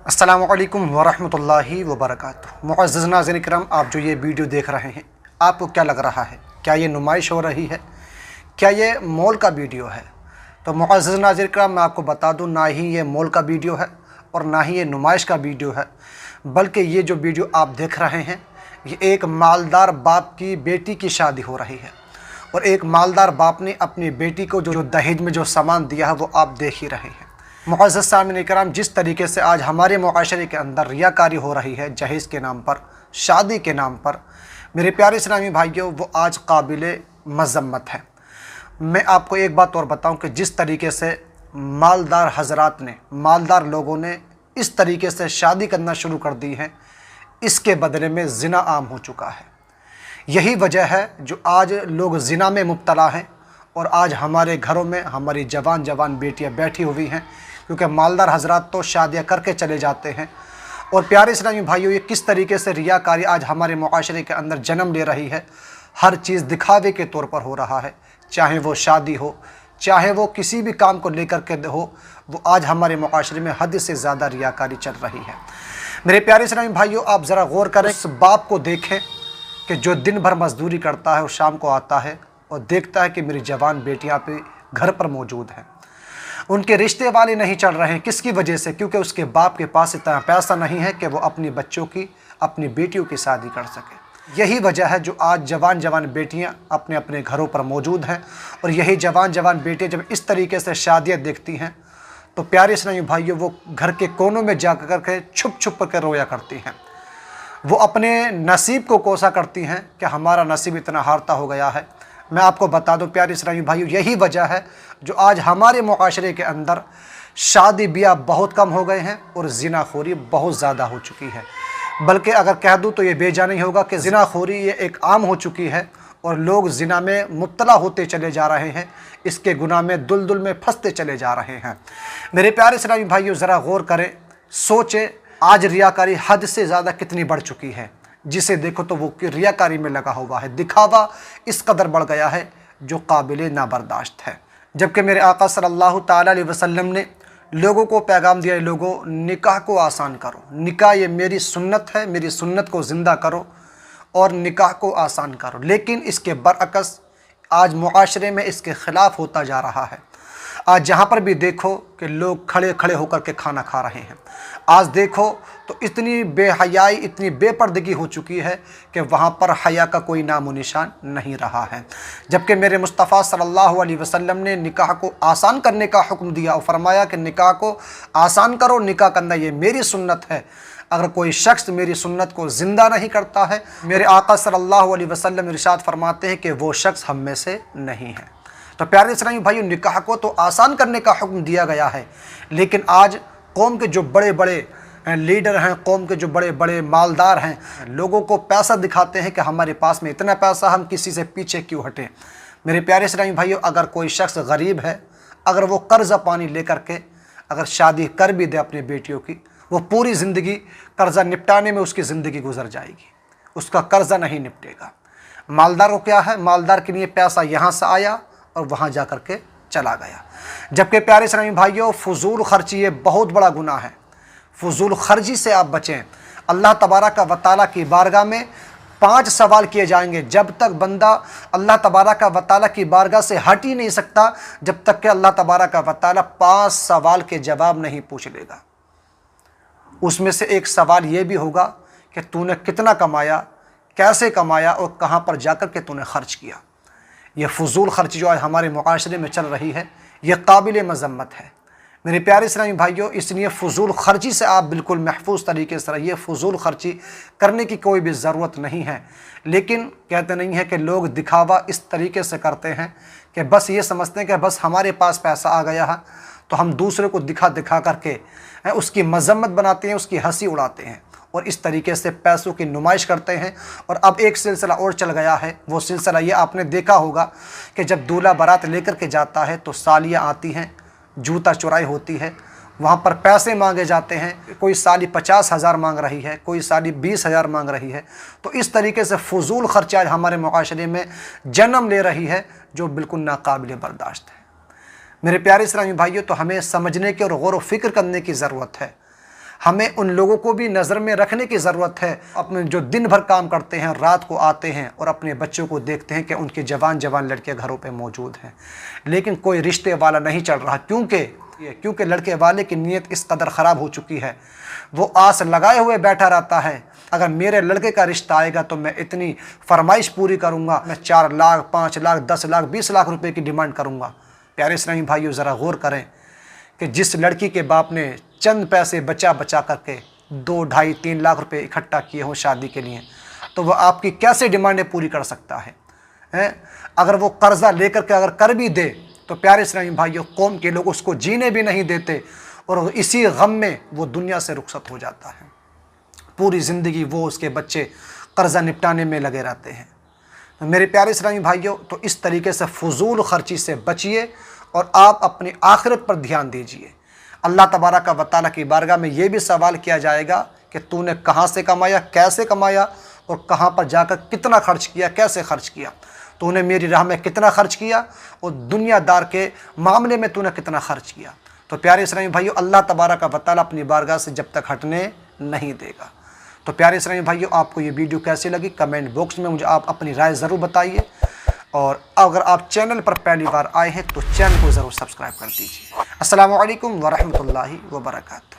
अस्सलामुअलैकुम वरहमतुल्लाहि वबरकातुहू। मुअज़्ज़ज़ नाज़रीन किराम, आप जो ये वीडियो देख रहे हैं, आपको क्या लग रहा है? क्या ये नुमाइश हो रही है? क्या ये मॉल का वीडियो है? तो मुअज़्ज़ज़ नाज़रीन किराम, मैं आपको बता दूं, ना ही ये मॉल का वीडियो है और ना ही ये नुमाइश का वीडियो है, बल्कि ये जो वीडियो आप देख रहे हैं, ये एक मालदार बाप की बेटी की शादी हो रही है। और एक मालदार बाप ने अपनी बेटी को जो दहेज में जो सामान दिया है, वो आप देख ही रहे हैं। मुअज़्ज़ज़ सामिन इकराम, जिस तरीके से आज हमारे मुआशरे के अंदर रियाकारी हो रही है, जहेज़ के नाम पर, शादी के नाम पर, मेरे प्यारे इस्लामी भाइयों, वो आज काबिल मज़म्मत है। मैं आपको एक बात और बताऊं कि जिस तरीके से मालदार हज़रात ने, मालदार लोगों ने इस तरीके से शादी करना शुरू कर दी है, इसके बदले में ज़िना आम हो चुका है। यही वजह है जो आज लोग ज़िना में मुब्तला हैं और आज हमारे घरों में हमारी जवान जवान बेटियां बैठी हुई हैं, क्योंकि मालदार हज़रात तो शादियां करके चले जाते हैं। और प्यारे इस्लामी भाइयों, ये किस तरीके से रियाकारी आज हमारे मुआशरे के अंदर जन्म ले रही है। हर चीज़ दिखावे के तौर पर हो रहा है, चाहे वो शादी हो, चाहे वो किसी भी काम को लेकर के हो, वो आज हमारे मुआशरे में हद से ज़्यादा रियाकारी चल रही है। मेरे प्यारे इस्लामी भाइयों, आप ज़रा गौर करें, इस बाप को देखें कि जो दिन भर मजदूरी करता है और शाम को आता है और देखता है कि मेरी जवान बेटियां पे घर पर मौजूद हैं, उनके रिश्ते वाले नहीं चल रहे हैं। किसकी वजह से? क्योंकि उसके बाप के पास इतना पैसा नहीं है कि वो अपनी बच्चों की, अपनी बेटियों की शादी कर सके। यही वजह है जो आज जवान जवान बेटियां अपने अपने घरों पर मौजूद हैं। और यही जवान जवान बेटियां जब इस तरीके से शादियां देखती हैं, तो प्यारे इस्लामी भाइयों, वो घर के कोनों में जा कर के छुप छुप कर रोया करती हैं। वो अपने नसीब को कोसा करती हैं कि हमारा नसीब इतना हारता हो गया है। मैं आपको बता दूं प्यारे इस्लामी भाइयों, यही वजह है जो आज हमारे मुआशरे के अंदर शादी ब्याह बहुत कम हो गए हैं और ज़िनाखोरी बहुत ज़्यादा हो चुकी है। बल्कि अगर कह दूं तो ये बेजा नहीं होगा कि ज़िनाखोरी ये एक आम हो चुकी है और लोग ज़िना में मुब्तला होते चले जा रहे हैं, इसके गुनाह में दुलदुल में फंसते चले जा रहे हैं। मेरे प्यारे इस्लामी भाइयों, ज़रा गौर करें, सोचें, आज रियाकारी हद से ज़्यादा कितनी बढ़ चुकी है। जिसे देखो तो वो रियाकारी में लगा हुआ है, दिखावा इस कदर बढ़ गया है जो काबिल नाबर्दाश्त है। जबकि मेरे आका सल्लल्लाहु ताला अलैहि वसल्लम ने लोगों को पैगाम दिया, लोगों निकाह को आसान करो, निकाह ये मेरी सुन्नत है, मेरी सुन्नत को ज़िंदा करो और निकाह को आसान करो। लेकिन इसके बरअक्स आज मुआशरे में इसके ख़िलाफ़ होता जा रहा है। आज जहाँ पर भी देखो कि लोग खड़े खड़े होकर के खाना खा रहे हैं। आज देखो तो इतनी बेहयाई, इतनी बेपर्दगी हो चुकी है कि वहाँ पर हया का कोई नामो निशान नहीं रहा है। जबकि मेरे मुस्तफ़ा सल्लल्लाहु अलैहि वसल्लम ने निकाह को आसान करने का हुक्म दिया और फरमाया कि निकाह को आसान करो, निकाह करना ये मेरी सुन्नत है। अगर कोई शख्स मेरी सुन्नत को ज़िंदा नहीं करता है, मेरे आका सल्लल्लाहु अलैहि वसल्लम इरशाद फरमाते हैं कि वो शख्स हम में से नहीं है। तो प्यारे इस्लामी भाइयों, निकाह को तो आसान करने का हुक्म दिया गया है, लेकिन आज कौम के जो बड़े बड़े लीडर हैं, कौम के जो बड़े बड़े मालदार हैं, लोगों को पैसा दिखाते हैं कि हमारे पास में इतना पैसा, हम किसी से पीछे क्यों हटें। मेरे प्यारे इस्लामी भाइयों, अगर कोई शख्स गरीब है, अगर वो कर्ज़ा पानी लेकर के अगर शादी कर भी दे अपनी बेटियों की, वो पूरी ज़िंदगी कर्ज़ा निपटाने में उसकी ज़िंदगी गुजर जाएगी, उसका कर्ज़ा नहीं निपटेगा। मालदार को क्या है, मालदार के लिए पैसा यहाँ से आया और वहाँ जा कर के चला गया। जबकि प्यारे इस्लामी भाइयों, फजूल खर्ची ये बहुत बड़ा गुनाह है। फजूल खर्ची से आप बचें। अल्लाह तबारक व तआला की बारगाह में 5 सवाल किए जाएंगे। जब तक बंदा अल्लाह तबारक व तआला की बारगाह से हट ही नहीं सकता, जब तक कि अल्लाह तबारक व तआला 5 सवाल के जवाब नहीं पूछ लेगा। उसमें से एक सवाल ये भी होगा कि तूने कितना कमाया, कैसे कमाया और कहाँ पर जाकर के तूने खर्च किया। ये फजूल खर्ची जो आज हमारे मुआशरे में चल रही है, ये काबिल मज़म्मत है। मेरे प्यारे इस्लामी भाइयों, इसलिए फ़जूल खर्ची से आप बिल्कुल महफूज तरीके से रहिए। फ़जूल खर्ची करने की कोई भी ज़रूरत नहीं है, लेकिन कहते नहीं हैं कि लोग दिखावा इस तरीके से करते हैं कि बस ये समझते हैं कि बस हमारे पास पैसा आ गया है तो हम दूसरे को दिखा दिखा करके उसकी मज़म्मत बनाते हैं, उसकी हंसी उड़ाते हैं और इस तरीके से पैसों की नुमाइश करते हैं। और अब एक सिलसिला और चल गया है, वो सिलसिला ये आपने देखा होगा कि जब दूल्हा बारात लेकर के जाता है तो सालियाँ आती हैं, जूता चुराई होती है, वहाँ पर पैसे मांगे जाते हैं। कोई साली 50,000 मांग रही है, कोई साली 20,000 मांग रही है। तो इस तरीके से फजूल खर्चा हमारे मुआशरे में जन्म ले रही है, जो बिल्कुल नाकाबिल बर्दाश्त है। मेरे प्यारे इस्लामी भाइयों, तो हमें समझने की और गौर व फिक्र करने की ज़रूरत है। ہمیں ان لوگوں کو بھی نظر میں رکھنے کی ضرورت ہے، اپنے جو دن بھر کام کرتے ہیں، رات کو آتے ہیں اور اپنے بچوں کو دیکھتے ہیں کہ ان کے جوان لڑکے گھروں پہ موجود ہیں، لیکن کوئی رشتے والا نہیں چل رہا، کیونکہ لڑکے والے کی نیت اس قدر خراب ہو چکی ہے، وہ آس لگائے ہوئے بیٹھا رہتا ہے، اگر میرے لڑکے کا رشتہ آئے گا تو میں اتنی فرمائش پوری کروں گا، میں 4 لاکھ 5 لاکھ 10 لاکھ 20 لاکھ روپے کی ڈیمانڈ کروں گا۔ پیارے اسلامی بھائیو، ذرا غور کریں کہ جس لڑکی کے باپ نے چند پیسے بچا کر کے 2 ڈھائی 3 لاکھ روپے اکٹھا کیے ہوں شادی کے لیے، تو وہ آپ کی کیسے ڈیمانڈیں پوری کر سکتا ہے؟ اگر وہ قرضہ لے کر کے اگر کر بھی دے تو پیارے اسلامی بھائیو، قوم کے لوگ اس کو جینے بھی نہیں دیتے اور اسی غم میں وہ دنیا سے رخصت ہو جاتا ہے، پوری زندگی وہ اس کے بچے قرضہ نپٹانے میں لگے رہتے ہیں۔ میرے پیارے اسلامی بھائیوں، تو اس طریقے سے فضول خرچی سے بچیے اور آپ اپنی آخرت پر دھیان دیجیے۔ اللہ تبارک و تعالیٰ کی بارگاہ میں یہ بھی سوال کیا جائے گا کہ تو نے کہاں سے کمایا، کیسے کمایا اور کہاں پر جا کر کتنا خرچ کیا، کیسے خرچ کیا، تو نے میری راہ میں کتنا خرچ کیا اور دنیا دار کے معاملے میں تو نے کتنا خرچ کیا۔ تو پیارے اسلامی بھائیوں، اللہ تبارک و تعالیٰ اپنی بارگاہ سے جب تک ہٹنے نہیں دے گا۔ تو پیارے اسلامی بھائیوں، آپ کو یہ ویڈیو کیسی لگی کمنٹ باکس میں مجھے آپ اپنی رائے ضرور بتائیے، اور اگر آپ چینل پر پہلی بار آئے ہیں تو چینل کو ضرور سبسکرائب کر دیجیے۔ السلام علیکم ورحمۃ اللہ وبرکاتہ۔